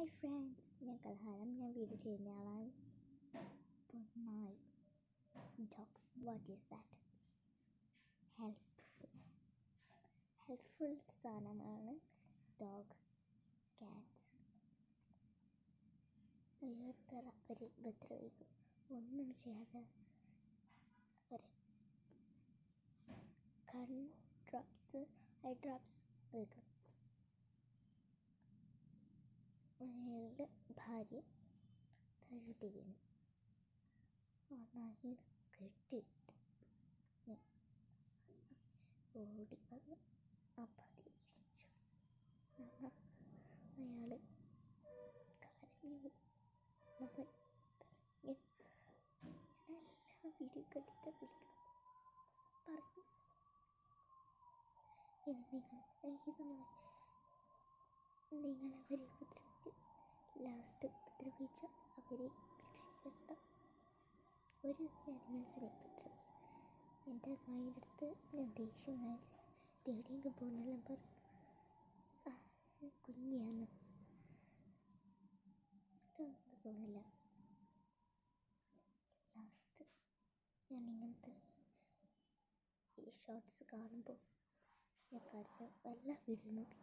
Hi friends, ഞാൻ കൽഹാരം. ഞാൻ video ചെയ്യുന്ന ആളാണ്. അപ്പോൾ നായ്, dogs, what is that? Helpful സാധനമാണ് ഡോഗ്സ്, ക്യാറ്റ്സ്. ഉയർത്തറ അവർ ഉപദ്രവിക്കും, ഒന്നും ചെയ്യാതെ അവർ ഐ ഡ്രോപ്സ് വയ്ക്കും. അയാളുടെ ഭാര്യ തലചുറ്റി വീണു. ആ നായി കെട്ടിയിട്ട് ഓടി വന്ന് ആ ഭാര്യ രക്ഷിച്ചു. അയാൾ കരഞ്ഞു. എല്ലാ വീഡിയോ കണ്ടിട്ട് വിളിക്കണം പറഞ്ഞു. ഇനി നിങ്ങളവരെ ലാസ്റ്റ് ഉപദ്രവിച്ച അവരെ രക്ഷപ്പെടുത്താം. ഒരു ആനിമൽസിനെ ഉപദ്രവിക്കും. എൻ്റെ നായിൻ്റെ അടുത്ത് ഞാൻ ദേഷ്യം എവിടെയെങ്കിലും പോകുന്നെല്ലാം പറഞ്ഞു. കുഞ്ഞാണ്, എനിക്കൊന്നും തോന്നില്ല. ലാസ്റ്റ് ഞാൻ ഇങ്ങനത്തെ ഈ ഷോർട്സ് കാണുമ്പോൾ ഞാൻ കരഞ്ഞു. എല്ലാ വീഡിയോ നോക്കി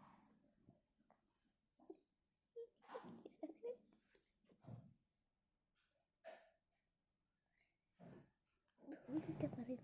തോന്നിട്ട് പറയും.